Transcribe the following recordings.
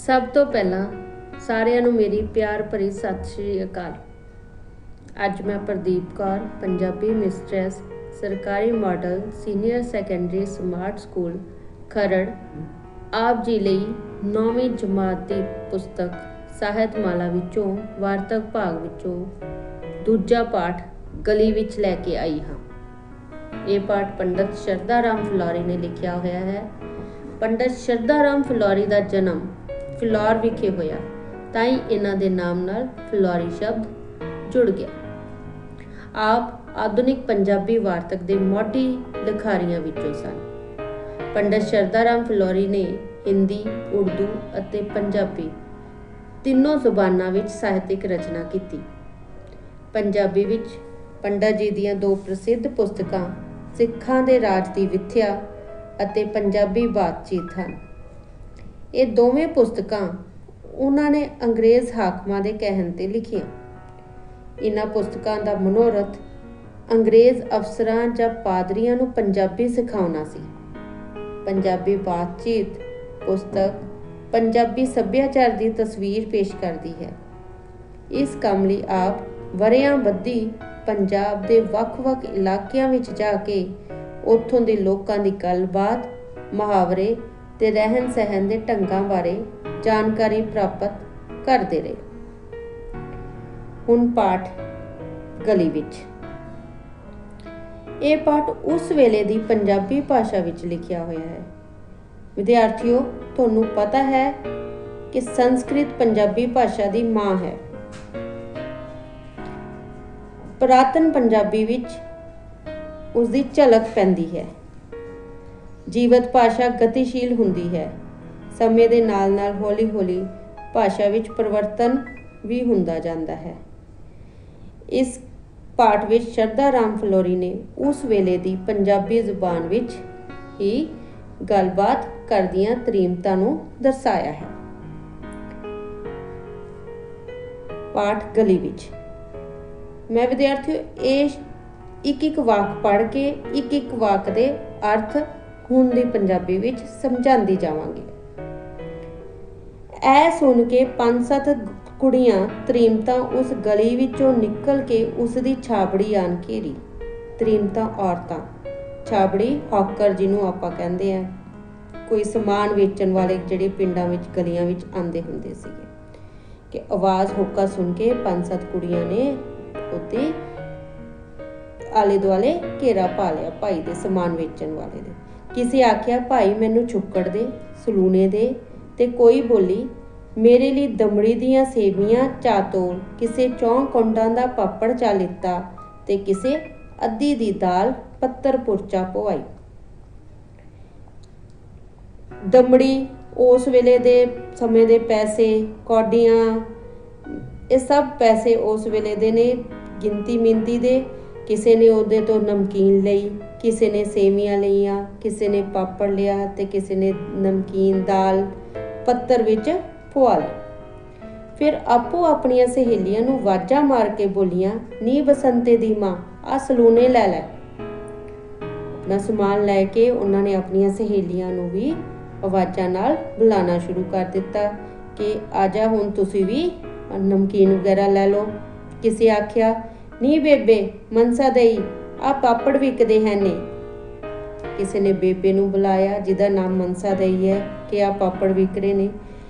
ਸਭ ਤੋਂ ਪਹਿਲਾਂ ਸਾਰਿਆਂ ਨੂੰ ਮੇਰੀ ਪਿਆਰ ਭਰੀ ਸਤਿ ਸ਼੍ਰੀ ਅਕਾਲ। ਅੱਜ ਮੈਂ ਪ੍ਰਦੀਪ ਕੌਰ, ਪੰਜਾਬੀ ਮਿਸਟਰੈਸ, ਸਰਕਾਰੀ model senior secondary smart school Kharar, ਆਪ ਜੀ ਲਈ 9ਵੀਂ ਜਮਾਤ ਦੀ ਪੁਸਤਕ ਸਾਹਿਤਮਾਲਾ ਵਿੱਚੋਂ ਵਾਰਤਕ ਭਾਗ ਵਿੱਚੋਂ ਦੂਜਾ ਪਾਠ ਗਲੀ ਵਿੱਚ ਲੈ ਕੇ ਆਈ ਹਾਂ। ਇਹ ਪਾਠ ਪੰਡਤ ਸ਼ਰਧਾ ਰਾਮ ਫਿਲੌਰੀ ਨੇ ਲਿਖਿਆ ਹੋਇਆ ਹੈ। ਪੰਡਤ ਸ਼ਰਧਾ ਰਾਮ ਫਿਲੌਰੀ ਦਾ ਜਨਮ ਫਿਲੌਰ ਵਿਖੇ ਹੋਇਆ, ਤਾਂ ਹੀ ਇਹਨਾਂ ਦੇ ਨਾਮ ਨਾਲ ਫਿਲੌਰੀ ਸ਼ਬਦ ਜੁੜ ਗਿਆ। ਆਪ ਆਧੁਨਿਕ ਪੰਜਾਬੀ ਵਾਰਤਕ ਦੇ ਮੋਢੀ ਲਿਖਾਰੀਆਂ ਵਿੱਚੋਂ ਸਨ। ਪੰਡਤ ਸ਼ਰਧਾ ਰਾਮ ਫਿਲੌਰੀ ਨੇ ਹਿੰਦੀ, ਉਰਦੂ ਅਤੇ ਪੰਜਾਬੀ ਤਿੰਨੋਂ ਜ਼ੁਬਾਨਾਂ ਵਿੱਚ ਸਾਹਿਤਕ ਰਚਨਾ ਕੀਤੀ। ਪੰਜਾਬੀ ਵਿੱਚ ਪੰਡਤ ਜੀ ਦੀਆਂ ਦੋ ਪ੍ਰਸਿੱਧ ਪੁਸਤਕਾਂ ਸਿੱਖਾਂ ਦੇ ਰਾਜ ਦੀ ਵਿੱਥਿਆ ਅਤੇ ਪੰਜਾਬੀ ਬਾਤਚੀਤ ਹਨ। ਇਹ ਦੋਵੇਂ ਪੁਸਤਕਾਂ ਉਹਨਾਂ ਨੇ ਅੰਗਰੇਜ਼ ਹਾਕਮਾਂ ਦੇ ਕਹਿਣ ਤੇ ਲਿਖੀਆਂ। ਇਹਨਾਂ ਪੁਸਤਕਾਂ ਦਾ ਮਨੋਰਥ ਅੰਗਰੇਜ਼ ਅਫਸਰਾਂ ਜਾਂ ਪਾਦਰੀਆਂ ਨੂੰ ਪੰਜਾਬੀ ਸਿਖਾਉਣਾ ਸੀ। ਪੰਜਾਬੀ ਬਾਤਚੀਤ ਪੁਸਤਕ ਪੰਜਾਬੀ ਸੱਭਿਆਚਾਰ ਦੀ ਤਸਵੀਰ ਪੇਸ਼ ਕਰਦੀ ਹੈ। ਇਸ ਕੰਮ ਲਈ ਆਪ ਵਰ੍ਹਿਆਂ ਬੱਧੀ ਪੰਜਾਬ ਦੇ ਵੱਖ-ਵੱਖ ਇਲਾਕਿਆਂ ਵਿੱਚ ਜਾ ਕੇ ਉੱਥੋਂ ਦੇ ਲੋਕਾਂ ਦੀ ਗੱਲਬਾਤ, ਮੁਹਾਵਰੇ ਤੇ ਰਹਿਣ ਸਹਿਣ ਦੇ ਢੰਗਾਂ ਬਾਰੇ ਜਾਣਕਾਰੀ ਪ੍ਰਾਪਤ ਕਰਦੇ ਰਹੇ। ਹੁਣ ਪਾਠ ਗਲੀ ਵਿੱਚ। ਇਹ ਪਾਠ ਉਸ ਵੇਲੇ ਦੀ ਪੰਜਾਬੀ ਭਾਸ਼ਾ ਵਿੱਚ ਲਿਖਿਆ ਹੋਇਆ ਹੈ। ਵਿਦਿਆਰਥੀਓ, ਤੁਹਾਨੂੰ ਪਤਾ ਹੈ ਕਿ ਸੰਸਕ੍ਰਿਤ ਪੰਜਾਬੀ ਭਾਸ਼ਾ ਦੀ ਮਾਂ ਹੈ। ਪੁਰਾਤਨ ਪੰਜਾਬੀ ਵਿੱਚ ਉਸ ਦੀ ਝਲਕ ਪੈਂਦੀ ਹੈ। ਜੀਵਤ ਭਾਸ਼ਾ ਗਤੀਸ਼ੀਲ ਹੁੰਦੀ ਹੈ। ਸਮੇਂ ਦੇ ਨਾਲ ਨਾਲ ਹੌਲੀ-ਹੌਲੀ ਭਾਸ਼ਾ ਵਿੱਚ ਪਰਿਵਰਤਨ ਵੀ ਹੁੰਦਾ ਜਾਂਦਾ ਹੈ। ਇਸ ਪਾਠ ਵਿੱਚ ਸ਼ਰਧਾ ਰਾਮ ਫਿਲੌਰੀ ਨੇ ਉਸ ਵੇਲੇ ਦੀ ਪੰਜਾਬੀ ਜ਼ੁਬਾਨ ਵਿੱਚ ਹੀ ਗੱਲਬਾਤ ਕਰਦੀਆਂ ਤਰੀਮਤਾਂ ਨੂੰ ਦਰਸਾਇਆ ਹੈ। ਪਾਠ ਗਲੀ ਵਿੱਚ। ਮੈਂ ਵਿਦਿਆਰਥੀਓ ਇਹ ਇੱਕ ਵਾਕ ਪੜ੍ਹ ਕੇ ਇੱਕ ਵਾਕ ਦੇ ਅਰਥ ਹੁਣ ਦੀ ਪੰਜਾਬੀ ਵਿੱਚ ਸਮਝਾਉਂਦੀ ਜਾਵਾਂਗੀ। ਇਹ ਸੁਣ ਕੇ 5-7 ਕੁੜੀਆਂ ਤਰੀਮਤਾਂ ਉਸ ਗਲੀ ਵਿੱਚੋਂ ਨਿਕਲ ਕੇ ਉਸ ਦੀ ਛਾਬੜੀ ਆਣ ਘੇਰੀ। ਤਰੀਮਤਾਂ ਔਰਤਾਂ, ਛਾਬੜੀ ਹੌਕਰ ਜਿਹਨੂੰ ਆਪਾਂ ਕਹਿੰਦੇ ਆ, ਕੋਈ ਸਮਾਨ ਵੇਚਣ ਵਾਲੇ ਜਿਹੜੇ ਪਿੰਡਾਂ ਵਿੱਚ ਗਲੀਆਂ ਵਿੱਚ ਆਉਂਦੇ ਹੁੰਦੇ ਸੀਗੇ। ਕਿ ਆਵਾਜ਼ ਹੋਕਾ ਸੁਣ ਕੇ 5-7 ਕੁੜੀਆਂ ਨੇ ਉੱਤੇ ਆਲੇ ਦੁਆਲੇ ਘੇਰਾ ਪਾ ਲਿਆ ਭਾਈ ਦੇ, ਸਮਾਨ ਵੇਚਣ ਵਾਲੇ ਦੇ। ਕਿਸੇ ਆਖਿਆ, ਭਾਈ ਮੈਨੂੰ ਛੁੱਕੜ ਦੇ, ਸਲੂਨੇ ਦੇ, ਤੇ ਕੋਈ ਬੋਲੀ ਮੇਰੇ ਲਈ ਦਮੜੀ ਦੀਆਂ ਸੇਵੀਆਂ ਚਾ ਤੋਲ, ਕਿਸੇ 4 ਕੁੰਡਾਂ ਦਾ ਪਾਪੜ ਚਾ ਲਿੱਤਾ, ਤੇ ਕਿਸੇ ਅੱਧੀ ਦੀ ਦਾਲ ਪੱਤਰ ਪੁਰਚਾ ਪਵਾਈ। ਦਮੜੀ ਉਸ ਵੇਲੇ ਦੇ ਸਮੇਂ ਦੇ ਪੈਸੇ, ਕੌਡੀਆਂ, ਇਹ ਸਭ ਪੈਸੇ ਉਸ ਵੇਲੇ ਦੇ ਨੇ, ਗਿਣਤੀ ਮਿੰਤੀ ਦੇ। ਕਿਸੇ ਨੇ ਉਹਦੇ ਤੋਂ ਨਮਕੀਨ ਲਈ, ਕਿਸੇ ਨੇ ਸੇਵੀਆਂ ਲਈਆਂ, ਕਿਸੇ ਨੇ ਪਾਪੜ ਲਿਆ, ਤੇ ਕਿਸੇ ਨੇ ਨਮਕੀਨ ਦਾਲ ਪੱਤਰ ਵਿੱਚ ਪਵਾ ਲਈ। ਫਿਰ ਆਪੋ ਆਪਣੀਆਂ ਸਹੇਲੀਆਂ ਨੂੰ ਵਾਜਾਂ ਮਾਰ ਕੇ ਬੋਲੀਆਂ, ਨੀ ਬਸੰਤੇ ਦੀ ਮਾਂ, ਆ ਸਲੂਨੇ ਲੈ ਲੈ। ਆਪਣਾ ਸਮਾਨ ਲੈ ਕੇ ਉਹਨਾਂ ਨੇ ਆਪਣੀਆਂ ਸਹੇਲੀਆਂ ਨੂੰ ਵੀ ਆਵਾਜ਼ਾਂ ਨਾਲ ਬੁਲਾਉਣਾ ਸ਼ੁਰੂ ਕਰ ਦਿੱਤਾ ਕਿ ਆ ਜਾ, ਹੁਣ ਤੁਸੀਂ ਵੀ ਨਮਕੀਨ ਵਗੈਰਾ ਲੈ ਲਓ। ਕਿਸੇ ਆਖਿਆ, ਨੀ ਬੇਬੇ ਮਨਸਾ ਦਈ, ਆ ਪਾਪੜ ਵਿਕਦੇ ਹੈ ਨੇ। ਕਿਸੇ ਨੇ ਬੇਬੇ ਨੂੰ ਬੁਲਾਇਆ ਜਿਹਦਾ ਨਾਮ ਮਨਸਾ ਦਈ ਹੈ ਕਿ ਆ ਪਾਪੜ ਵਿਕ ਰਹੇ ਨੇ।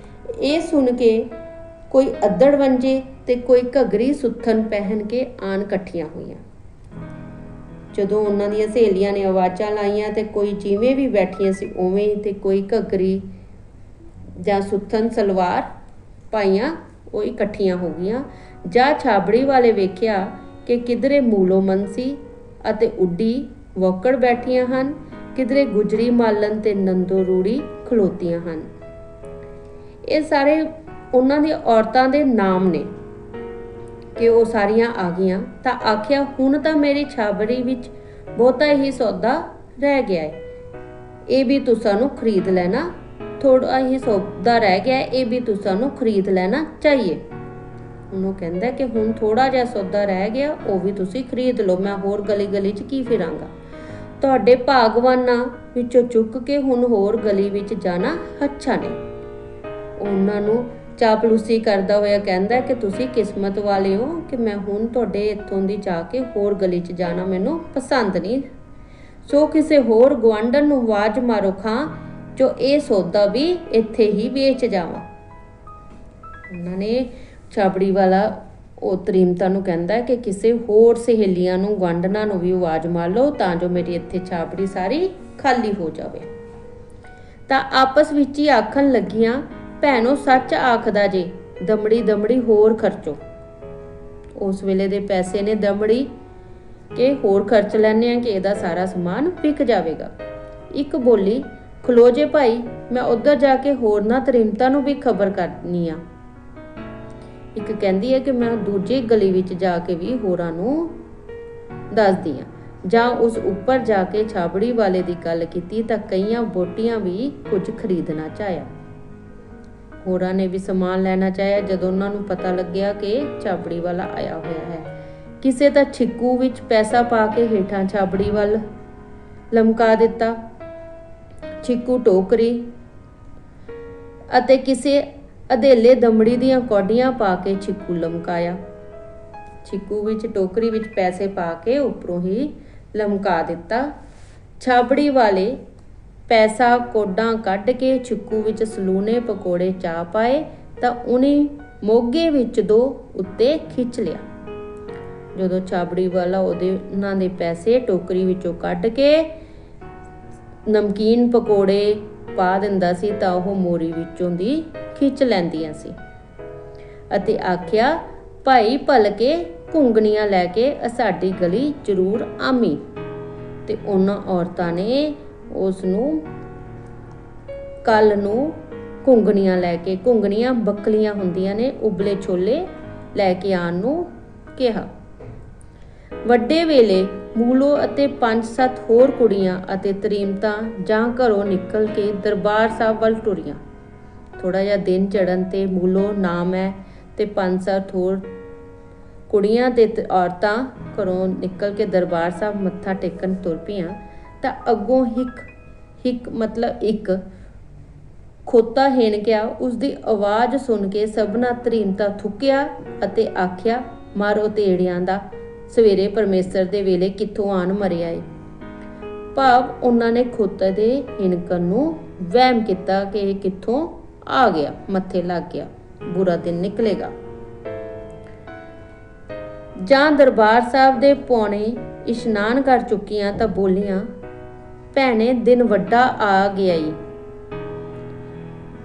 ਇਹ ਸੁਣ ਕੇ ਕੋਈ ਅੱਧੜ ਵੰਜੇ ਤੇ ਕੋਈ ਘੱਗਰੀ ਸੁੱਥਣ ਪਹਿਨ ਕੇ ਆਣ ਇਕੱਠੀਆਂ ਹੋਈਆਂ। ਜਦੋਂ ਉਹਨਾਂ ਦੀਆਂ ਸਹੇਲੀਆਂ ਨੇ ਆਵਾਜ਼ਾਂ ਲਾਈਆਂ ਤੇ ਕੋਈ ਜਿਵੇਂ ਵੀ ਬੈਠੀਆਂ ਸੀ ਉਵੇਂ, ਤੇ ਕੋਈ ਘੱਗਰੀ ਜਾਂ ਸੁੱਥਣ ਸਲਵਾਰ ਪਾਈਆਂ, ਉਹ ਇਕੱਠੀਆਂ ਹੋ ਗਈਆਂ। ਜਾਂ ਛਾਬੜੀ ਵਾਲੇ ਵੇਖਿਆ ਕਿ ਕਿਧਰੇ ਮੂਲੋ ਮਨਸੀ ਅਤੇ ਉੱਡੀ ਵੋਕੜ ਬੈਠੀਆਂ ਹਨ, ਕਿਧਰੇ ਗੁਜਰੀ ਮਾਲਨ ਤੇ ਨੰਦੋ ਰੂੜੀ ਖਲੋਤੀਆਂ ਹਨ। ਇਹ ਸਾਰੇ ਉਹਨਾਂ ਦੀਆਂ ਔਰਤਾਂ ਦੇ ਨਾਮ ਨੇ ਕਿ ਉਹ ਸਾਰੀਆਂ ਆ ਗਈਆਂ। ਤਾਂ ਆਖਿਆ, ਹੁਣ ਤਾਂ ਮੇਰੀ ਛਾਬੜੀ ਵਿੱਚ ਬਹੁਤਾ ਹੀ ਸੌਦਾ ਰਹਿ ਗਿਆ ਹੈ, ਇਹ ਵੀ ਤੁਸਾਂ ਨੂੰ ਖਰੀਦ ਲੈਣਾ। ਥੋੜਾ ਹੀ ਸੌਦਾ ਰਹਿ ਗਿਆ, ਇਹ ਵੀ ਤੁਸਾਂ ਨੂੰ ਖਰੀਦ ਲੈਣਾ ਚਾਹੀਏ। ਉਹਨੂੰ ਕਹਿੰਦਾ ਕਿ ਹੁਣ ਥੋੜਾ ਜਿਹਾ ਸੌਦਾ ਰਹਿ ਗਿਆ, ਉਹ ਵੀ ਤੁਸੀਂ ਖਰੀਦ ਲਓ, ਮੈਂ ਹੋਰ ਗਲੀ ਗਲੀ 'ਚ ਕੀ ਫਿਰਾਂਗਾ। ਤੁਹਾਡੇ ਭਾਗਵਾਨਾਂ ਵਿੱਚੋਂ ਚੁੱਕ ਕੇ ਹੁਣ ਹੋਰ ਗਲੀ ਵਿੱਚ ਜਾਣਾ ਅੱਛਾ ਨਹੀਂ। ਉਹਨਾਂ ਨੂੰ ਚਾਪਲੂਸੀ ਕਰਦਾ ਹੋਇਆ ਕਹਿੰਦਾ ਕਿ ਤੁਸੀਂ ਕਿਸਮਤ ਵਾਲੇ ਹੋ ਕਿ ਮੈਂ ਹੁਣ ਤੁਹਾਡੇ ਇੱਥੋਂ ਦੀ ਜਾ ਕੇ ਹੋਰ ਗਲੀ 'ਚ ਜਾਣਾ ਮੈਨੂੰ ਪਸੰਦ ਨਹੀਂ, ਸੋ ਕਿਸੇ ਹੋਰ ਗੁਆਂਢਣ ਨੂੰ ਆਵਾਜ਼ ਮਾਰੋ ਖਾਂ ਜੋ ਇਹ ਸੌਦਾ ਵੀ ਇੱਥੇ ਹੀ ਵੇਚ ਜਾਵਾਂ। ਉਹਨਾਂ ਨੇ ਛਾਬੜੀ ਵਾਲਾ ਉਹ ਤਰੀਮਤਾ ਨੂੰ ਕਹਿੰਦਾ ਕਿ ਕਿਸੇ ਹੋਰ ਸਹੇਲੀਆਂ ਨੂੰ ਗੁਆਂਢਣਾਂ ਨੂੰ ਵੀ ਆਵਾਜ਼ ਮਾਰ ਲਓ ਤਾਂ ਜੋ ਮੇਰੀ ਇੱਥੇ ਛਾਬੜੀ ਸਾਰੀ ਖਾਲੀ ਹੋ ਜਾਵੇ। ਤਾਂ ਆਪਸ ਵਿੱਚ ਹੀ ਆਖਣ ਲੱਗੀਆਂ, ਭੈਣੋ ਸੱਚ ਆਖਦਾ ਜੇ, ਦਮੜੀ ਦਮੜੀ ਹੋਰ ਖਰਚੋ। ਉਸ ਵੇਲੇ ਦੇ ਪੈਸੇ ਨੇ ਦਮੜੀ ਕਿ ਹੋਰ ਖਰਚ ਲੈਣੇ ਆ ਕਿ ਇਹਦਾ ਸਾਰਾ ਸਮਾਨ ਵਿਕ ਜਾਵੇਗਾ। ਇੱਕ ਬੋਲੀ, ਖਲੋ ਜੇ ਭਾਈ, ਮੈਂ ਉੱਧਰ ਜਾ ਕੇ ਹੋਰਨਾਂ ਤਰੀਮਤਾਂ ਨੂੰ ਵੀ ਖਬਰ ਕਰਨੀ ਆ। ਇੱਕ ਕਹਿੰਦੀ ਹੈ ਕਿ ਮੈਂ ਦੂਜੀ ਗਲੀ ਵਿੱਚ ਜਾ ਕੇ ਵੀ ਹੋਰਾਂ ਨੂੰ ਦੱਸਦੀ ਆ। ਜਾਂ ਉਸ ਉੱਪਰ ਜਾ ਕੇ ਛਾਬੜੀ ਵਾਲੇ ਦੀ ਗੱਲ ਕੀਤੀ ਤਾਂ ਕਈਆਂ ਵੋਟੀਆਂ ਵੀ ਕੁਝ ਖਰੀਦਣਾ ਚਾਹਿਆ। ਹੋਰਾਂ ਨੇ ਵੀ ਸਮਾਨ ਲੈਣਾ ਚਾਹਿਆ। ਜਦੋਂ ਉਹਨਾਂ ਨੂੰ ਪਤਾ ਲੱਗਿਆ ਕਿ ਛਾਬੜੀ ਵਾਲਾ ਆਇਆ ਹੋਇਆ ਹੈ, ਕਿਸੇ ਤਾਂ ਛਿੱਕੂ ਵਿੱਚ ਪੈਸਾ ਪਾ ਕੇ ਹੇਠਾਂ ਛਾਬੜੀ ਵੱਲ ਲਮਕਾ ਦਿੱਤਾ, ਛਿੱਕੂ ਟੋਕਰੀ, ਅਤੇ ਕਿਸੇ ਅਧੇਲੇ ਦਮੜੀ ਦੀਆਂ ਕੌਡੀਆਂ ਪਾ ਕੇ ਛਿੱਕੂ ਲਮਕਾਇਆ। ਛਿੱਕੂ ਵਿੱਚ ਟੋਕਰੀ ਵਿੱਚ ਪੈਸੇ ਪਾ ਕੇ ਉੱਪਰੋਂ ਹੀ ਲਮਕਾ ਦਿੱਤਾ। ਛਾਬੜੀ ਵਾਲੇ ਪੈਸਾ ਕੋਡਾਂ ਕੱਢ ਕੇ ਛਿੱਕੂ ਵਿੱਚ ਸਲੂਣੇ ਪਕੌੜੇ ਚਾਹ ਪਾਏ ਤਾਂ ਉਹਨੇ ਮੋਗੇ ਵਿੱਚ ਦੋ ਉੱਤੇ ਖਿੱਚ ਲਿਆ। ਜਦੋਂ ਛਾਬੜੀ ਵਾਲਾ ਉਹਨਾਂ ਦੇ ਪੈਸੇ ਟੋਕਰੀ ਵਿੱਚੋਂ ਕੱਢ ਕੇ ਨਮਕੀਨ ਪਕੌੜੇ ਪਾ ਦਿੰਦਾ ਸੀ ਤਾਂ ਉਹ ਮੋਰੀ ਵਿੱਚੋਂ ਦੀ ਖਿੱਚ ਲੈਂਦੀਆਂ ਸੀ ਅਤੇ ਆਖਿਆ, ਭਾਈ ਭਲਕੇ ਘੁੰਗਣੀਆਂ ਲੈ ਕੇ ਸਾਡੀ ਗਲੀ ਜ਼ਰੂਰ ਆਮੀ। ਤੇ ਉਹਨਾਂ ਔਰਤਾਂ ਨੇ ਉਸ ਨੂੰ ਕੱਲ ਨੂੰ ਘੁੰਗਣੀਆਂ ਲੈ ਕੇ, ਘੁੰਗਣੀਆਂ ਬੱਕਲੀਆਂ ਹੁੰਦੀਆਂ ਨੇ, ਉਬਲੇ ਛੋਲੇ ਲੈ ਕੇ ਆਉਣ ਨੂੰ ਕਿਹਾ। ਵੱਡੇ ਵੇਲੇ ਮੂਲੋ ਅਤੇ 5-7 ਹੋਰ ਕੁੜੀਆਂ ਅਤੇ ਤਰੀਮਤਾਂ ਜਾਂ ਘਰੋਂ ਨਿਕਲ ਕੇ ਦਰਬਾਰ ਸਾਹਿਬ ਵੱਲ ਟੁਰੀਆਂ। ਥੋੜਾ ਜਿਹਾ ਦਿਨ ਚੜ੍ਹਨ ਤੇ ਮੂਲੋ ਨਾਮ ਹੈ ਤੇ 5-7 ਹੋਰ ਕੁੜੀਆਂ ਤੇ ਔਰਤਾਂ ਘਰੋਂ ਨਿਕਲ ਕੇ ਦਰਬਾਰ ਸਾਹਿਬ ਮੱਥਾ ਟੇਕਣ ਤੁਰ ਪਈਆਂ ਤਾਂ ਅੱਗੋਂ ਹਿੱਕ ਮਤਲਬ ਇੱਕ ਖੋਤਾ ਹਿਣਕਿਆ। ਉਸਦੀ ਆਵਾਜ਼ ਸੁਣ ਕੇ ਸਭਨਾਂ ਤਰੀਮਤਾਂ ਥੁੱਕਿਆ ਅਤੇ ਆਖਿਆ, ਮਾਰੋ ਤੇੜਿਆਂ ਦਾ, ਸਵੇਰੇ ਪਰਮੇਸ਼ਰ ਦੇ ਵੇਲੇ ਕਿੱਥੋਂ ਆਣ ਮਰਿਆ ਏ। ਭਾਵ ਉਹਨਾਂ ਨੇ ਖੋਤੇ ਦੇ ਹਿਣਕਣ ਨੂੰ ਵਹਿਮ ਕੀਤਾ ਕਿ ਇਹ ਕਿੱਥੋਂ ਆ ਗਿਆ, ਮੱਥੇ ਲੱਗ ਗਿਆ, ਬੁਰਾ ਦਿਨ ਨਿਕਲੇਗਾ। ਜਾਂ ਦਰਬਾਰ ਸਾਹਿਬ ਦੇ ਪੌਣੇ ਇਸ਼ਨਾਨ ਕਰ ਚੁੱਕੀਆਂ ਤਾਂ ਬੋਲੀਆਂ, ਭੈਣੇ ਦਿਨ ਵੱਡਾ ਆ ਗਿਆ ਈ।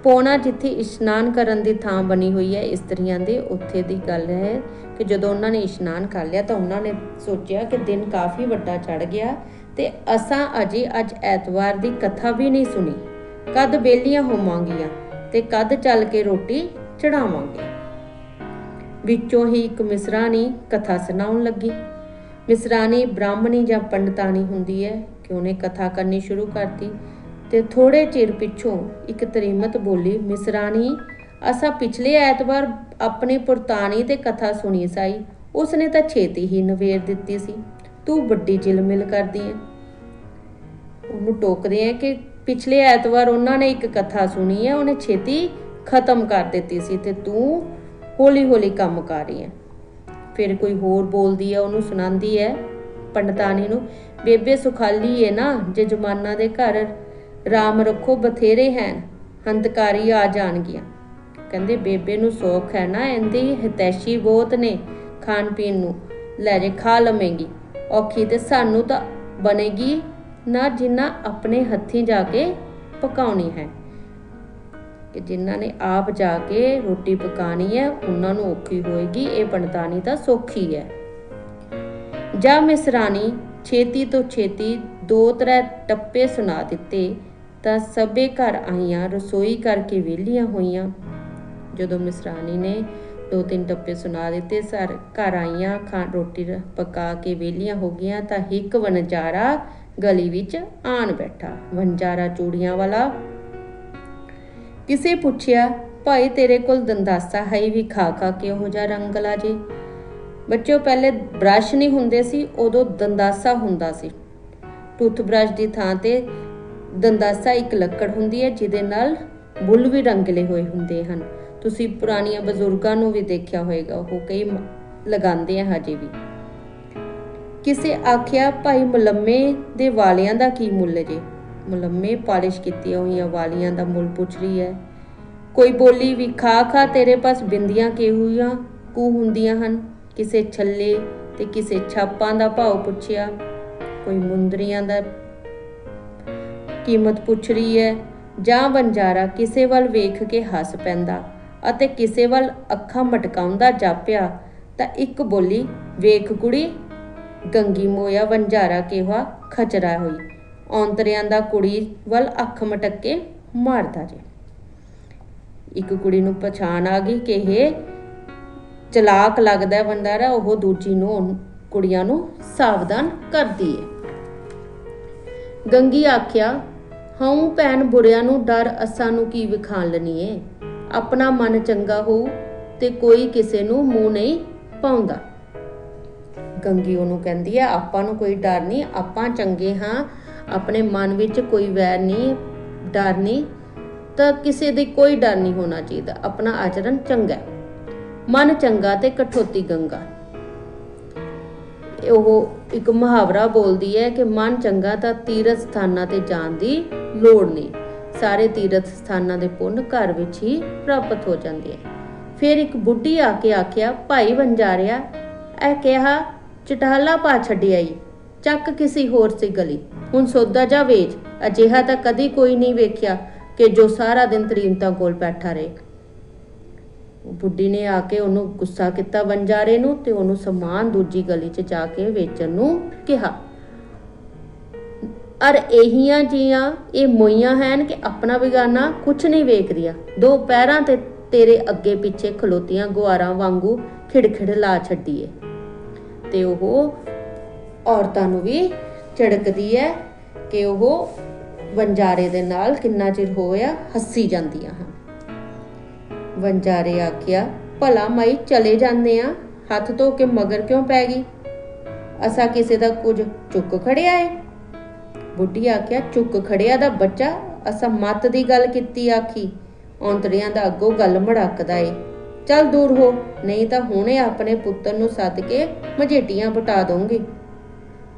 ਪੌਣਾ ਜਿੱਥੇ ਇਸ਼ਨਾਨ ਕਰਨ ਦੀ ਥਾਂ ਬਣੀ ਹੋਈ ਹੈ ਇਸਤਰੀਆਂ ਦੇ, ਉੱਥੇ ਦੀ ਗੱਲ ਹੈ ਕਿ ਜਦੋਂ ਉਹਨਾਂ ਨੇ ਇਸ਼ਨਾਨ ਕਰ ਲਿਆ ਤਾਂ ਉਹਨਾਂ ਨੇ ਸੋਚਿਆ ਕਿ ਦਿਨ ਕਾਫੀ ਵੱਡਾ ਚੜ ਗਿਆ ਤੇ ਅਸਾਂ ਅਜੇ ਅੱਜ ਐਤਵਾਰ ਦੀ ਕਥਾ ਵੀ ਨਹੀਂ ਸੁਣੀ, ਕਦ ਵਿਹਲੀਆਂ ਹੋਵਾਂਗੀਆਂ ਤੇ ਕਦ ਚੱਲ ਕੇ ਰੋਟੀ ਚੜਾਵਾਂਗੇ। ਵਿੱਚੋਂ ਹੀ ਇੱਕ ਮਿਸਰਾਣੀ ਕਥਾ ਸੁਣਾਉਣ ਲੱਗੀ। ਮਿਸਰਾਣੀ ਬ੍ਰਾਹਮਣੀ ਜਾਂ ਪੰਡਤਾਣੀ ਹੁੰਦੀ ਹੈ ਕਿ ਉਹਨੇ ਕਥਾ ਕਰਨੀ ਸ਼ੁਰੂ ਕਰਤੀ ਤੇ ਥੋੜੇ ਚਿਰ ਪਿੱਛੋਂ ਇੱਕ ਤਰੀਮਤ ਬੋਲੀ, ਮਿਸਰਾਣੀ ਅਸਾਂ ਪਿਛਲੇ ਐਤਵਾਰ ਆਪਣੇ ਪੁਰਤਾਣੀ ਤੇ ਕਥਾ ਸੁਣੀ ਸਾਈ, ਉਸਨੇ ਤਾਂ ਛੇਤੀ ਹੀ ਨਵੇੜ ਦਿੱਤੀ ਸੀ, ਤੂੰ ਵੱਡੀ ਜਿਲਮਿਲ ਕਰਦੀ ਹੈ। ਉਹਨੂੰ ਟੋਕਦੇ ਆ ਕਿ ਪਿਛਲੇ ਐਤਵਾਰ ਉਹਨਾਂ ਨੇ ਇੱਕ ਕਥਾ ਸੁਣੀ ਹੈ, ਉਹਨੇ ਛੇਤੀ ਖਤਮ ਕਰ ਦਿੱਤੀ ਸੀ ਤੇ ਤੂੰ ਹੌਲੀ ਹੌਲੀ ਕੰਮ ਕਰ ਰਹੀ ਹੈ। ਫਿਰ ਕੋਈ ਹੋਰ ਬੋਲਦੀ ਹੈ, ਉਹਨੂੰ ਸੁਣਾਉਂਦੀ ਹੈ ਪੰਡਤਾਣੀ ਨੂੰ, ਬੇਬੇ ਸੁਖਾਲੀ ਹੈ ਨਾ, ਜਜਮਾਨਾਂ ਦੇ ਘਰ ਰਾਮ ਰੱਖੋ ਬਥੇਰੇ ਹੈਨ, ਹੰਤਕਾਰੀ ਆ ਜਾਣਗੀਆਂ। ਕਹਿੰਦੇ ਬੇਬੇ ਨੂੰ ਸੌਖ ਹੈ ਨਾ, ਇਹਦੀ ਹਿਤੈਸ਼ੀ ਬਹੁਤ ਨੇ, ਖਾਣ ਪੀਣ ਨੂੰ ਲੈ ਜੇ ਖਾ ਲਵੇਂਗੀ, ਔਖੀ ਤੇ ਸਾਨੂੰ ਤਾਂ ਬਣੇਗੀ ਨਾ ਜਿੰਨਾ ਆਪਣੇ ਹੱਥੀਂ ਜਾ ਕੇ ਪਕਾਉਣੀ ਹੈ। ਕਿ ਜਿਨ੍ਹਾਂ ਨੇ ਆਪ ਜਾ ਕੇ ਰੋਟੀ ਪਕਾਣੀ ਹੈ ਉਹਨਾਂ ਨੂੰ ਔਖੀ ਹੋਏਗੀ, ਇਹ ਪੰਡਤਾਣੀ ਤਾਂ ਸੌਖੀ ਹੈ। ਜਾਂ ਮਿਸਰਾਣੀ ਛੇਤੀ ਤੋਂ ਛੇਤੀ 2-3 ਟੱਪੇ ਸੁਣਾ ਦਿੱਤੇ ਤਾਂ ਸਭੇ ਘਰ ਆਈਆਂ, ਰਸੋਈ ਕਰਕੇ ਵਿਹਲੀਆਂ ਹੋਈਆਂ। ਜਦੋਂ ਮਿਸਰਾਣੀ ਨੇ 2-3 ਟੱਪੇ ਸੁਣਾ ਦਿੱਤੇ, ਘਰ ਆਈਆਂ, ਰੋਟੀ ਪਕਾ ਕੇ ਵਿਹਲੀਆਂ ਹੋ ਗਈਆਂ ਤਾਂ ਇੱਕ ਵਣਜਾਰਾ ਗਲੀ ਵਿੱਚ ਆਣ ਬੈਠਾ। ਵਣਜਾਰਾ ਚੂੜੀਆਂ ਵਾਲਾ। ਕਿਸੇ ਪੁੱਛਿਆ, ਭਾਈ ਤੇਰੇ ਕੋਲ ਦੰਦਾਸਾ ਹੈ ਵੀ, ਖਾ ਖਾ ਕੇ ਉਹੋ ਜਿਹਾ ਰੰਗਲਾ ਜੇ। ਬੱਚਿਓ ਪਹਿਲੇ ਬ੍ਰਸ਼ ਨਹੀਂ ਹੁੰਦੇ ਸੀ, ਉਦੋਂ ਦੰਦਾਸਾ ਹੁੰਦਾ ਸੀ। ਟੂਥਬ੍ਰਸ਼ ਦੀ ਥਾਂ ਤੇ ਦੰਦਾਸਾ ਇੱਕ ਲੱਕੜ ਹੁੰਦੀ ਹੈ ਜਿਹਦੇ ਨਾਲ ਬੁੱਲ ਵੀ ਰੰਗਲੇ ਹੋਏ ਹੁੰਦੇ ਹਨ। ਤੁਸੀਂ ਪੁਰਾਣੀਆਂ ਬਜ਼ੁਰਗਾਂ ਨੂੰ ਵੀ ਦੇਖਿਆ ਹੋਏਗਾ, ਉਹ ਕਈ ਲਗਾਉਂਦੇ ਆ ਹਜੇ ਵੀ। ਕਿਸੇ ਆਖਿਆ, ਭਾਈ ਮੁਲੰਮੇ ਦੇ ਵਾਲਿਆਂ ਦਾ ਕੀ ਮੁੱਲ ਜੇ? ਮੁਲੰਮੇ ਪਾਲਿਸ਼ ਕੀਤੀਆਂ ਹੋਈਆਂ ਵਾਲੀਆਂ ਦਾ ਮੁੱਲ ਪੁੱਛ ਰਹੀ ਹੈ। ਕੋਈ ਬੋਲੀ ਵੀ, ਖਾ ਖਾ ਤੇਰੇ ਪਾਸ ਬਿੰਦੀਆਂ ਕਿਹੋਈਆਂ ਕੁ ਹੁੰਦੀਆਂ ਹਨ। ਕਿਸੇ ਛੱਲੇ ਤੇ ਕਿਸੇ ਛਾਪਾਂ ਦਾ ਭਾਵ ਪੁੱਛਿਆ। ਕੋਈ ਮੁੰਦਰੀਆਂ ਦਾ ਕੀਮਤ ਪੁੱਛ ਰਹੀ ਹੈ। ਜਾਂ ਵਣਜਾਰਾ ਕਿਸੇ ਵੱਲ ਵੇਖ ਕੇ ਹੱਸ ਪੈਂਦਾ ਅਤੇ ਕਿਸੇ ਵੱਲ ਅੱਖਾਂ ਮਟਕਾਉਂਦਾ ਜਾਪਿਆ ਤਾਂ ਇੱਕ ਬੋਲੀ, ਵੇਖ ਕੁੜੀ ਗੰਗੀ ਮੋਇਆ ਵਣਜਾਰਾ ਕਿਹਾ ਖਚਰਾ ਹੋਈ, ਔਂਤਰਿਆਂ ਦਾ ਕੁੜੀ ਵੱਲ ਅੱਖ ਮਟਕ ਕੇ ਮਾਰਦਾ ਜੇ। ਇੱਕ ਕੁੜੀ ਨੂੰ ਪਛਾਣ ਆ ਗਈ ਕਿ ਇਹ ਚਲਾਕ ਲੱਗਦਾ ਵਣਜਾਰਾ, ਉਹ ਦੂਜੀ ਨੂੰ ਕੁੜੀਆਂ ਨੂੰ ਸਾਵਧਾਨ ਕਰਦੀ ਹੈ। ਗੰਗੀ ਆਖਿਆ, ਹਉ ਭੈਣ ਬੁਰਿਆਂ ਨੂੰ ਡਰ ਅਸਾਂ ਨੂੰ ਕੀ ਵਿਖਾਣ ਲਨੀਏ। ਆਪਣਾ ਮਨ ਚੰਗਾ ਹੋਊ ਤੇ ਕੋਈ ਕਿਸੇ ਨੂੰ ਮੂੰਹ ਨਹੀਂ ਪਾਉਂਦਾ। ਗੰਗੀ ਉਹਨੂੰ ਕਹਿੰਦੀ ਹੈ, ਆਪਾਂ ਨੂੰ ਕੋਈ ਡਰ ਨਹੀਂ, ਆਪਾਂ ਚੰਗੇ ਹਾਂ, ਆਪਣੇ ਮਨ ਵਿੱਚ ਕੋਈ ਵੈਰ ਨਹੀਂ, ਡਰ ਨਹੀਂ, ਤਾਂ ਕਿਸੇ ਦੀ ਕੋਈ ਡਰ ਨਹੀਂ ਹੋਣਾ ਚਾਹੀਦਾ। ਆਪਣਾ ਆਚਰਣ ਚੰਗਾ, ਮਨ ਚੰਗਾ ਤੇ ਕਠੋਤੀ ਗੰਗਾ। ਉਹ ਇੱਕ ਮੁਹਾਵਰਾ ਬੋਲਦੀ ਹੈ ਕਿ ਮਨ ਚੰਗਾ ਤਾਂ ਤੀਰਥ ਸਥਾਨਾਂ ਤੇ ਜਾਣ ਦੀ ਲੋੜ ਨਹੀਂ, ਸਾਰੇ ਤੀਰਥ ਸਥਾਨਾਂ ਦੇ ਪੁੰਨ ਘਰ ਵਿੱਚ ਹੀ ਪ੍ਰਾਪਤ ਹੋ ਜਾਂਦੇ ਹੈ। ਫਿਰ ਇੱਕ ਬੁੱਢੀ ਆ ਕੇ ਆਖਿਆ, ਭਾਈ ਵਣਜਾਰਿਆ, ਇਹ ਕਿਹਾ ਚਟਾਲਾ ਪਾ ਛੱਡਿਆ ਈ, ਚੱਕ ਕਿਸੇ ਹੋਰ ਸੀ ਗਲੀ, ਹੁਣ ਸੌਦਾ ਜਾ ਵੇਚ। ਅਜਿਹਾ ਤਾਂ ਕਦੀ ਕੋਈ ਨਹੀਂ ਵੇਖਿਆ ਕਿ ਜੋ ਸਾਰਾ ਦਿਨ ਤਰੀਮਤਾਂ ਕੋਲ ਬੈਠਾ ਰਹੇ। ਬੁੱਢੀ ਨੇ ਆ ਕੇ ਉਹਨੂੰ ਗੁੱਸਾ ਕੀਤਾ ਵਣਜਾਰੇ ਨੂੰ, ਤੇ ਉਹਨੂੰ ਸਮਾਨ ਦੂਜੀ ਗਲੀ 'ਚ ਜਾ ਕੇ ਵੇਚਣ ਨੂੰ ਕਿਹਾ। ਅਰ ਇਹੀਆਂ ਜੀਆਂ ਇਹ ਮੋਈਆਂ ਹਨ ਕਿ ਆਪਣਾ ਬਿਗਾਨਾ ਕੁਛ ਨਹੀਂ ਵੇਖਦੀਆਂ, ਦੋ ਪੈਰਾਂ ਤੇ ਤੇਰੇ ਅੱਗੇ ਪਿੱਛੇ ਖਲੋਤੀਆਂ ਗੁਆਰਾਂ ਵਾਂਗੂ ਖਿੜਖਿੜ ਲਾ ਛੱਡੀਏ। ਤੇ ਉਹ ਔਰਤਾਂ ਨੂੰ ਵੀ ਝਿੜਕਦੀ ਹੈ ਕਿ ਉਹ ਵਣਜਾਰੇ ਦੇ ਨਾਲ ਕਿੰਨਾ ਚਿਰ ਹੋਇਆ ਹੱਸੀ ਜਾਂਦੀਆਂ ਹਨ। ਵਣਜਾਰੇ ਆਖਿਆ, ਭਲਾ ਮਾਈ ਚਲੇ ਜਾਂਦੇ ਆ, ਹੱਥ ਧੋ ਕੇ ਮਗਰ ਕਿਉਂ ਪੈ ਗਈ? ਅਸਾਂ ਕਿਸੇ ਦਾ ਕੁਝ ਚੁੱਕ ਖੜਿਆ ਏ? ਬੁੱਢੀ ਆਖਿਆ, ਚੁੱਕ ਖੜਿਆ ਦਾ ਬੱਚਾ, ਅਸਾਂ ਮੱਤ ਦੀ ਗੱਲ ਕੀਤੀ ਆਖੀ, ਔਂਤਰਿਆਂ ਦਾ ਅੱਗੋਂ ਗੱਲ ਮੜਕਦਾ ਏ। ਚੱਲ ਦੂਰ ਹੋ, ਨਹੀਂ ਤਾਂ ਹੁਣੇ ਆਪਣੇ ਪੁੱਤਰ ਨੂੰ ਸੱਦ ਕੇ ਮਜੇਟੀਆਂ ਪਟਾ ਦਊਂਗੀ।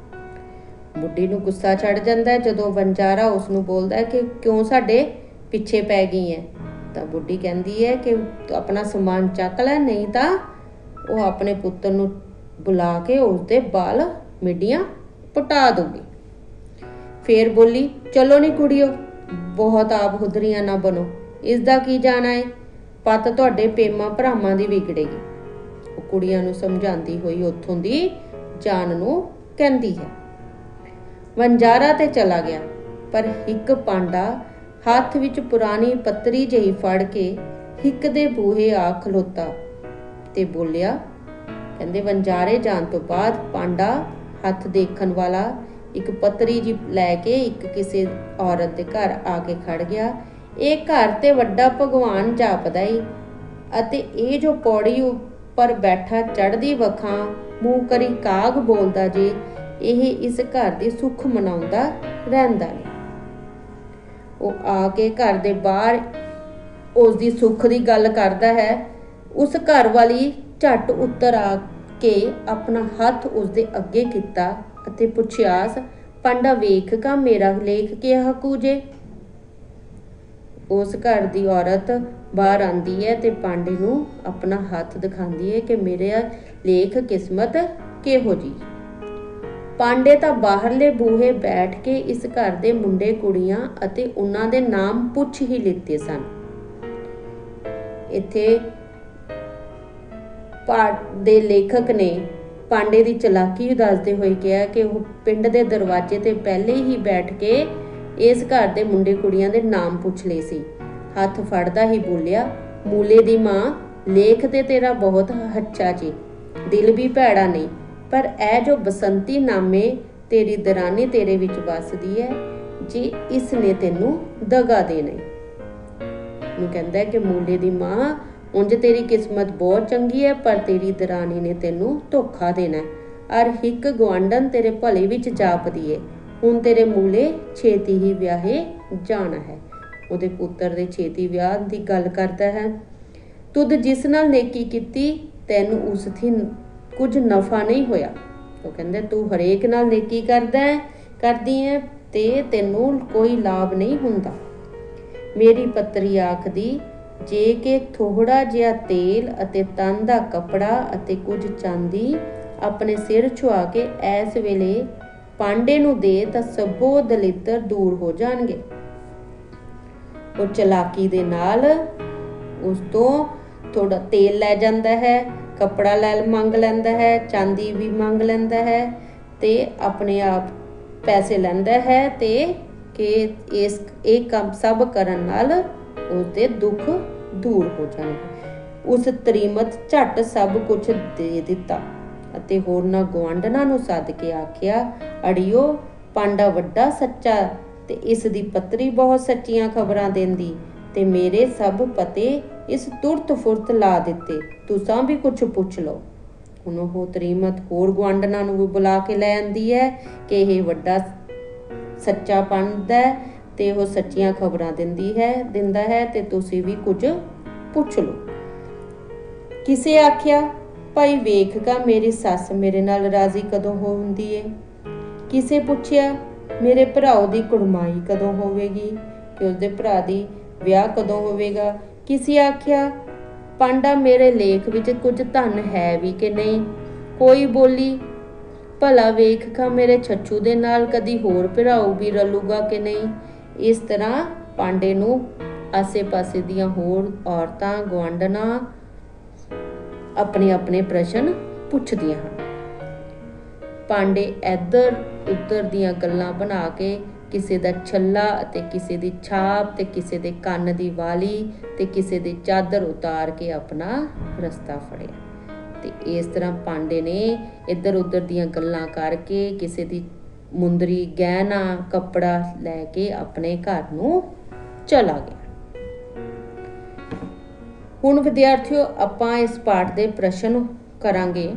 ਬੁੱਢੀ ਨੂੰ ਗੁੱਸਾ ਚੜ ਜਾਂਦਾ ਜਦੋਂ ਵਣਜਾਰਾ ਉਸ ਨੂੰ ਬੋਲਦਾ ਹੈ ਕਿ ਕਿਉਂ ਸਾਡੇ ਪਿੱਛੇ ਪੈ ਗਈ ਹੈ। ਤਾਂ ਬੁੱਢੀ ਕਹਿੰਦੀ ਹੈ ਕਿ ਤੂੰ ਆਪਣਾ ਸਮਾਨ ਚੱਕ ਲੈ, ਨਹੀਂ ਤਾਂ ਉਹ ਆਪਣੇ ਪੁੱਤਰ ਨੂੰ ਬੁਲਾ ਕੇ ਉਸਦੇ ਬਾਲ ਮਿੱਡੀਆਂ ਪਟਾ ਦਊਗੀ। ਫੇਰ ਬੋਲੀ, ਚਲੋ ਨੀ ਕੁੜੀਓ, ਬਹੁਤ ਆਪ ਹੁਦਰੀਆਂ ਨਾ ਬਣੋ, ਇਸ ਦਾ ਕੀ ਜਾਣਾ ਹੈ, ਪੱਤ ਤੁਹਾਡੇ ਪੇਮਾ ਭਰਾਵਾਂ ਦੀ ਵਿਗੜੇਗੀ। ਉਹ ਕੁੜੀਆਂ ਨੂੰ ਸਮਝਾਉਂਦੀ ਹੋਈ ਉੱਥੋਂ ਦੀ ਜਾਣ ਨੂੰ ਕਹਿੰਦੀ ਹੈ। ਵਣਜਾਰਾ ਤੇ ਚਲਾ ਗਿਆ, ਪਰ ਇੱਕ ਪਾਂਡਾ ਹੱਥ ਵਿੱਚ ਪੁਰਾਣੀ ਪੱਤਰੀ ਜਿਹੀ ਫੜ ਕੇ ਹਿੱਕ ਦੇ ਬੂਹੇ ਆ ਖਲੋਤਾ ਤੇ ਬੋਲਿਆ। ਕਹਿੰਦੇ ਵਣਜਾਰੇ ਜਾਣ ਤੋਂ ਬਾਅਦ ਪਾਂਡਾ ਹੱਥ ਦੇਖਣ ਵਾਲਾ ਇੱਕ ਪੱਤਰੀ ਜੀ ਲੈ ਕੇ ਇੱਕ ਕਿਸੇ ਔਰਤ ਦੇ ਘਰ ਆ ਕੇ ਖੜ ਗਿਆ। ਇਹ ਘਰ ਤੇ ਵੱਡਾ ਭਗਵਾਨ ਜਾਪਦਾ ਈ, ਅਤੇ ਇਹ ਜੋ ਪੌੜੀ ਉੱਪਰ ਬੈਠਾ ਚੜ੍ਹਦੀ ਵਖਾਂ ਮੂੰਹ ਕਰੀ ਕਾਗ ਬੋਲਦਾ ਜੇ, ਇਹ ਇਸ ਘਰ ਦੀ ਸੁੱਖ ਮਨਾਉਂਦਾ ਰਹਿੰਦਾ ਨੇ। ਉਹ ਆ ਕੇ ਘਰ ਦੇ ਬਾਹਰ ਉਸ ਦੀ ਸੁੱਖ ਦੀ ਗੱਲ ਕਰਦਾ ਹੈ। ਉਸ ਘਰ ਵਾਲੀ ਝੱਟ ਉੱਤਰ ਆ ਕੇ ਆਪਣਾ ਹੱਥ ਉਸਦੇ ਅੱਗੇ ਕੀਤਾ ਅਤੇ ਪੁੱਛਿਆਸ, ਪਾਂਡਾ ਵੇਖ ਕਾ ਮੇਰਾ ਲੇਖ ਕਿਹਾ ਕੂਜੇ। ਉਸ ਘਰ ਦੀ ਔਰਤ ਬਾਹਰ ਆਂਦੀ ਹੈ ਤੇ ਪਾਂਡੇ ਨੂੰ ਆਪਣਾ ਹੱਥ ਦਿਖਾਉਂਦੀ ਹੈ ਕਿ ਮੇਰੇ ਲੇਖ ਕਿਸਮਤ ਕਿਹੋ ਜੀ। ਪਾਂਡੇ ਤਾਂ ਬਾਹਰਲੇ ਬੂਹੇ ਬੈਠ ਕੇ ਇਸ ਘਰ ਦੇ ਮੁੰਡੇ ਕੁੜੀਆਂ ਅਤੇ ਉਹਨਾਂ ਦੇ ਨਾਮ ਪੁੱਛ ਹੀ ਲਿੱਤੇ ਸਨ। ਇੱਥੇ ਪਾਠ ਦੇ ਲੇਖਕ ਨੇ ਪਾਂਡੇ ਦੀ ਚਲਾਕੀ ਦੱਸਦੇ ਹੋਏ ਕਿਹਾ ਕਿ ਉਹ ਪਿੰਡ ਦੇ ਦਰਵਾਜ਼ੇ ਤੇ ਪਹਿਲੇ ਹੀ ਬੈਠ ਕੇ ਇਸ ਘਰ ਦੇ ਮੁੰਡੇ ਕੁੜੀਆਂ ਦੇ ਨਾਮ ਪੁੱਛ ਲਏ ਸੀ। ਹੱਥ ਫੜਦਾ ਹੀ ਬੋਲਿਆ, ਮੂਲੇ ਦੀ ਮਾਂ, ਲੇਖ ਤੇ ਤੇਰਾ ਬਹੁਤ ਹੱਛਾ ਜੀ, ਦਿਲ ਵੀ ਭੈੜਾ ਨਹੀਂ, ਪਰ ਇਹ ਜੋ ਬਸੰਤੀ ਨਾਮੇ ਤੇਰੀ ਦਰਾਨੀ ਤੇਰੇ ਵਿੱਚ ਵੱਸਦੀ ਹੈ, ਜੇ ਇਸ ਨੇ ਤੈਨੂੰ ਦਗਾ ਦੇਣਾ। ਨੂੰ ਕਹਿੰਦਾ ਕਿ ਮੂਲੇ ਦੀ ਮਾਂ, ਉਂਝ ਤੇਰੀ ਕਿਸਮਤ ਬਹੁਤ ਚੰਗੀ ਹੈ, ਪਰ ਤੇਰੀ ਦਰਾਨੀ ਨੇ ਤੈਨੂੰ ਧੋਖਾ ਦੇਣਾ, ਅਰ ਹਿੱਕ ਗੁਆਂਢਣ ਤੇਰੇ ਭਲੇ ਵਿੱਚ ਜਾਪਦੀ ਏ। ਹੁਣ ਤੇਰੇ ਮੂਲੇ ਛੇਤੀ ਹੀ ਵਿਆਹੇ ਜਾਣਾ ਹੈ। ਉਹਦੇ ਪੁੱਤਰ ਦੇ ਛੇਤੀ ਵਿਆਹ ਦੀ ਗੱਲ ਕਰਦਾ ਹੈ। ਤੁਧ ਜਿਸ ਨਾਲ ਨੇਕੀ ਕੀਤੀ ਤੈਨੂੰ ਉਸ ਦੀ ਕੁਝ ਨਫਾ ਨਹੀਂ ਹੋਇਆ। ਉਹ ਕਹਿੰਦੇ ਤੂੰ ਹਰੇਕ ਨਾਲ ਨੇਕੀ ਕਰਦੀ ਹੈ ਤੇ ਤੈਨੂੰ ਕੋਈ ਲਾਭ ਨਹੀਂ ਹੁੰਦਾ। ਮੇਰੀ ਪੱਤਰੀ ਆਖਦੀ ਜੇ ਕਿ ਥੋੜਾ ਜਿਹਾ ਤੇਲ ਅਤੇ ਤਨ ਦਾ ਕੱਪੜਾ ਅਤੇ ਕੁਝ ਚਾਂਦੀ ਆਪਣੇ ਸਿਰ ਛੁਆ ਕੇ ਐਸ ਵੇਲੇ ਪਾਂਡੇ ਨੂੰ ਦੇ ਤਾਂ ਸਭੋ ਦਲਿੱਦਰ ਦੂਰ ਹੋ ਜਾਣਗੇ। ਉਹ ਚਲਾਕੀ ਦੇ ਨਾਲ ਉਸ ਤੋਂ ਥੋੜਾ ਤੇਲ ਲੈ ਜਾਂਦਾ ਹੈ, ਕੱਪੜਾ ਮੰਗ ਲੈਂਦਾ ਹੈ, ਚਾਂਦੀ ਵੀ ਮੰਗ ਲੈਂਦਾ ਹੈ ਤੇ ਆਪਣੇ ਆਪ ਪੈਸੇ ਲੈਂਦਾ ਹੈ ਤੇ ਕਿ ਇਹ ਕੰਮ ਸਭ ਕਰਨ ਨਾਲ ਉਸਦੇ ਦੁੱਖ ਦੂਰ ਹੋ ਜਾਣਗੇ। ਉਸ ਤਰੀਮਤ ਝੱਟ ਸਭ ਕੁਝ ਦੇ ਦਿੱਤਾ ਅਤੇ ਹੋਰਨਾਂ ਗੁਆਂਢਣਾਂ ਨੂੰ ਸੱਦ ਕੇ ਆਖਿਆ, ਅੜਿਓ ਪਾਂਡਾ ਵੱਡਾ ਸੱਚਾ ਤੇ ਇਸ ਦੀ ਪੱਤਰੀ ਬਹੁਤ ਸੱਚੀਆਂ ਖਬਰਾਂ ਦਿੰਦੀ ਤੇ ਮੇਰੇ ਸਭ ਪਤੇ ਇਸ ਤੁਰਤ ਫੁਰਤ ਲਾ ਦਿੱਤੇ, ਤੁਸਾਂ ਵੀ ਕੁਝ ਪੁੱਛ ਲਓ। ਹੁਣ ਉਹ ਤਰੀਮਤ ਹੋਰ ਗੁਆਂਢਣਾਂ ਨੂੰ ਵੀ ਬੁਲਾ ਕੇ ਲੈ ਆਂਦੀ ਹੈ ਕਿ ਇਹ ਵੱਡਾ ਸੱਚਾ ਪਾਂਡਾ ਤੇ ਉਹ ਸੱਚੀਆਂ ਖਬਰਾਂ ਦਿੰਦਾ ਹੈ ਤੇ ਤੁਸੀਂ ਵੀ ਕੁਝ ਪੁੱਛ ਲਓ। ਕਿਸੇ ਆਖਿਆ, ਭਾਈ ਵੇਖਗਾ ਮੇਰੀ ਸੱਸ ਮੇਰੇ ਨਾਲ ਰਾਜ਼ੀ ਕਦੋਂ ਹੁੰਦੀ ਏ। ਕਿਸੇ ਪੁੱਛਿਆ, ਮੇਰੇ ਭਰਾਓ ਦੀ ਕੁੜਮਾਈ ਕਦੋਂ ਹੋਵੇਗੀ, ਕਿ ਉਸਦੇ ਭਰਾ ਦੀ ਵਿਆਹ ਕਦੋਂ ਹੋਵੇਗਾ। ਕਿਸੇ ਆਖਿਆ, ਪਾਂਡਾ ਮੇਰੇ ਲੇਖ ਵਿੱਚ ਕੁਝ ਧਨ ਹੈ ਵੀ ਕਿ ਨਹੀਂ। ਕੋਈ ਬੋਲੀ, ਭਲਾ ਵੇਖਗਾ ਮੇਰੇ ਛੱਛੂ ਦੇ ਨਾਲ ਕਦੀ ਹੋਰ ਭਰਾਓ ਵੀ ਰਲੂਗਾ ਕਿ ਨਹੀਂ। ਇਸ ਤਰ੍ਹਾਂ ਪਾਂਡੇ ਨੂੰ ਆਸੇ ਪਾਸੇ ਦੀਆਂ ਹੋਰ ਔਰਤਾਂ ਗੁਆਂਢਣਾਂ ਆਪਣੇ ਆਪਣੇ ਪ੍ਰਸ਼ਨ ਪੁੱਛਦੀਆਂ ਹਨ। ਪਾਂਡੇ ਇੱਧਰ ਉੱਧਰ ਦੀਆਂ ਗੱਲਾਂ ਬਣਾ ਕੇ ਕਿਸੇ ਦਾ ਛੱਲਾ ਅਤੇ ਕਿਸੇ ਦੀ ਛਾਪ ਤੇ ਕਿਸੇ ਦੇ ਕੰਨ ਦੀ ਵਾਲੀ ਤੇ ਕਿਸੇ ਦੀ ਚਾਦਰ ਉਤਾਰ ਕੇ ਆਪਣਾ ਰਸਤਾ ਫੜਿਆ। ਤੇ ਇਸ ਤਰ੍ਹਾਂ ਪਾਂਡੇ ਨੇ ਇੱਧਰ ਉੱਧਰ ਦੀਆਂ ਗੱਲਾਂ ਕਰਕੇ ਕਿਸੇ ਦੀ ਮੁੰਦਰੀ ਗਹਿਣਾ ਕੱਪੜਾ ਲੈ ਕੇ ਆਪਣੇ ਘਰ ਨੂੰ ਚਲਾ ਗਿਆ। ਹੁਣ ਵਿਦਿਆਰਥੀਓ ਆਪਾਂ ਇਸ ਪਾਠ ਦੇ ਪ੍ਰਸ਼ਨ ਕਰਾਂਗੇ।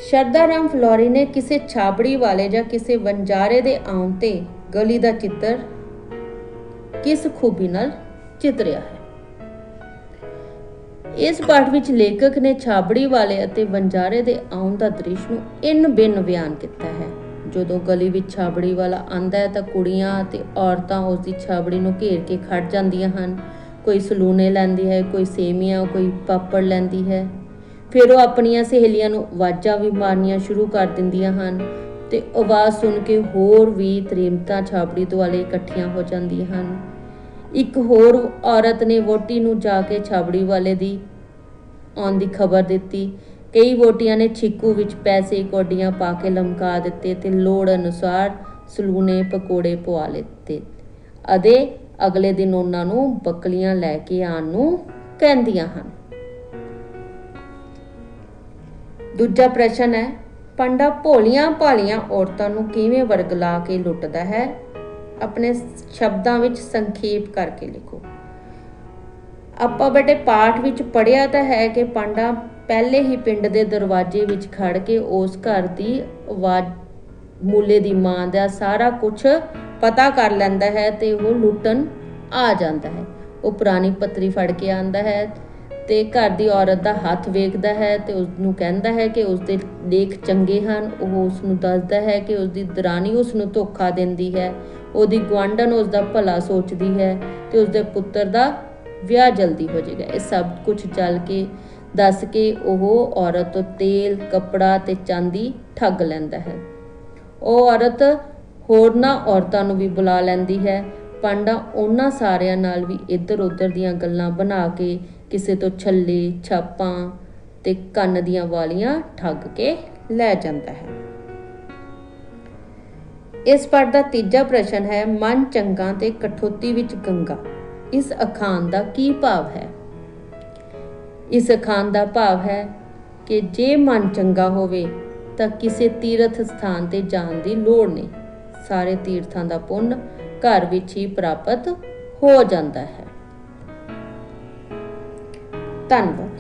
ਸ਼ਰਧਾ ਰਾਮ ਫਲੋਰੀ ਨੇ ਕਿਸੇ ਛਾਬੜੀ ਵਾਲੇ ਜਾਂ ਕਿਸੇ ਵਣਜਾਰੇ ਦੇ ਆਉਣ ਤੇ ਗਲੀ ਦਾ ਚਿੱਤਰ ਕਿਸ ਖੂਬੀ ਨਾਲ ਚਿਤਰਿਆ ਹੈ। ਇਸ ਪਾਠ ਵਿੱਚ ਲੇਖਕ ਨੇ ਛਾਬੜੀ ਵਾਲੇ ਅਤੇ ਵਣਜਾਰੇ ਦੇ ਆਉਣ ਦਾ ਦ੍ਰਿਸ਼ ਨੂੰ ਇੰਨ ਬਿੰਨ ਬਿਆਨ ਕੀਤਾ ਹੈ। ਜਦੋਂ ਗਲੀ ਵਿੱਚ ਛਾਬੜੀ ਵਾਲਾ ਆਂਦਾ ਹੈ ਤਾਂ ਕੁੜੀਆਂ ਅਤੇ ਔਰਤਾਂ ਉਸ ਦੀ ਛਾਬੜੀ ਨੂੰ ਘੇਰ ਕੇ ਖੜ ਜਾਂਦੀਆਂ ਹਨ। ਕੋਈ ਸਲੂਨੇ ਲੈਂਦੀ ਹੈ, ਕੋਈ ਸੇਵੀਆਂ, ਕੋਈ ਪਾਪੜ ਲੈਂਦੀ ਹੈ। ਫਿਰ ਉਹ ਆਪਣੀਆਂ ਸਹੇਲੀਆਂ ਨੂੰ ਆਵਾਜ਼ਾਂ ਵੀ ਮਾਰਨੀਆਂ ਸ਼ੁਰੂ ਕਰ ਦਿੰਦੀਆਂ ਹਨ ਤੇ ਆਵਾਜ਼ ਸੁਣ ਕੇ ਹੋਰ ਵੀ ਤ੍ਰੀਮਤਾਂ ਛਾਬੜੀ ਦੁਆਲੇ ਇਕੱਠੀਆਂ ਹੋ ਜਾਂਦੀਆਂ ਹਨ। ਇੱਕ ਹੋਰ ਔਰਤ ਨੇ ਵਹੁਟੀ ਨੂੰ ਜਾ ਕੇ ਛਾਬੜੀ ਵਾਲੇ ਦੀ ਆਉਣ ਦੀ ਖਬਰ ਦਿੱਤੀ। ਕਈ ਵਹੁਟੀਆਂ ਨੇ ਛਿੱਕੂ ਵਿੱਚ ਪੈਸੇ ਕੌਡੀਆਂ ਪਾ ਕੇ ਲਮਕਾ ਦਿੱਤੇ ਤੇ ਲੋੜ ਅਨੁਸਾਰ ਸਲੂਨੇ ਪਕੌੜੇ ਪਵਾ ਲਿੱਤੇ ਅਤੇ ਅਗਲੇ ਦਿਨ ਉਹਨਾਂ ਨੂੰ ਬੱਕਲੀਆਂ ਲੈ ਕੇ ਆਉਣ ਨੂੰ ਕਹਿੰਦੀਆਂ ਹਨ। ਦੂਜਾ ਪ੍ਰਸ਼ਨ ਹੈ, ਪਾਂਡਾ ਭੋਲੀਆਂ ਭਾਲੀਆਂ ਔਰਤਾਂ ਨੂੰ ਕਿਵੇਂ ਵਰਗਲਾ ਕੇ ਲੁੱਟਦਾ ਹੈ। ਆਪਣੇ ਸ਼ਬਦਾਂ ਵਿੱਚ ਸੰਖੇਪ ਕਰਕੇ ਲਿਖੋ। ਆਪਾਂ ਬੇਟੇ ਪਾਠ ਵਿੱਚ ਪੜ੍ਹਿਆ ਤਾਂ ਹੈ ਕਿ ਪਾਂਡਾ ਪਹਿਲੇ ਹੀ ਪਿੰਡ ਦੇ ਦਰਵਾਜ਼ੇ ਵਿੱਚ ਖੜ ਕੇ ਉਸ ਘਰ ਦੀ ਆਵਾਜ਼ ਮੂਲੇ ਦੀ ਮਾਂ ਦਾ ਸਾਰਾ ਕੁਝ ਪਤਾ ਕਰ ਲੈਂਦਾ ਹੈ ਤੇ ਉਹ ਲੁੱਟਣ ਆ ਜਾਂਦਾ ਹੈ। ਉਹ ਪੁਰਾਣੀ ਪੱਤਰੀ ਫੜ ਕੇ ਆਉਂਦਾ ਹੈ ਤੇ ਘਰ ਦੀ ਔਰਤ ਦਾ ਹੱਥ ਵੇਖਦਾ ਹੈ ਤੇ ਉਸਨੂੰ ਕਹਿੰਦਾ ਹੈ ਕਿ ਉਸਦੇ ਲੇਖ ਚੰਗੇ ਹਨ। ਉਹ ਉਸਨੂੰ ਦੱਸਦਾ ਹੈ ਕਿ ਉਸਦੀ ਦਰਾਣੀ ਉਸਨੂੰ ਧੋਖਾ ਦਿੰਦੀ ਹੈ, ਉਹਦੀ ਗੁਆਂਢਣ ਉਸਦਾ ਭਲਾ ਸੋਚਦੀ ਹੈ ਤੇ ਉਸਦੇ ਪੁੱਤਰ ਦਾ ਵਿਆਹ ਜਲਦੀ ਹੋ ਜਾਏਗਾ। ਇਹ ਸਭ ਕੁਝ ਜਲ ਕੇ ਦੱਸ ਕੇ ਉਹ ਔਰਤ ਤੋਂ ਤੇਲ, ਕੱਪੜਾ ਤੇ ਚਾਂਦੀ ਠੱਗ ਲੈਂਦਾ ਹੈ। ਉਹ ਔਰਤ ਹੋਰਨਾਂ ਔਰਤਾਂ ਨੂੰ ਵੀ ਬੁਲਾ ਲੈਂਦੀ ਹੈ। ਪਾਂਡਾ ਉਹਨਾਂ ਸਾਰਿਆਂ ਨਾਲ ਵੀ ਇੱਧਰ ਉੱਧਰ ਦੀਆਂ ਗੱਲਾਂ ਬਣਾ ਕੇ ਕਿਸੇ ਤੋਂ ਛੱਲੇ, ਛਾਪਾਂ ਤੇ ਕੰਨ ਦੀਆਂ ਵਾਲੀਆਂ ਠੱਗ ਕੇ ਲੈ ਜਾਂਦਾ ਹੈ। ਇਸ ਪਾਠ ਦਾ ਤੀਜਾ ਪ੍ਰਸ਼ਨ ਹੈ, ਮਨ ਚੰਗਾ ਤੇ ਕਠੌਤੀ ਵਿੱਚ ਗੰਗਾ। ਇਸ ਅਖਾਣ ਦਾ ਕੀ ਭਾਵ ਹੈ। ਇਸ ਅਖਾਣ ਦਾ ਭਾਵ ਹੈ ਕਿ ਜੇ ਮਨ ਚੰਗਾ ਹੋਵੇ ਤਾਂ ਕਿਸੇ ਤੀਰਥ ਸਥਾਨ ਤੇ ਜਾਣ ਦੀ ਲੋੜ ਨਹੀਂ। ਸਾਰੇ ਤੀਰਥਾਂ ਦਾ ਪੁੰਨ ਘਰ ਵਿੱਚ ਹੀ ਪ੍ਰਾਪਤ ਹੋ ਜਾਂਦਾ ਹੈ। ਧੰਨਵਾਦ।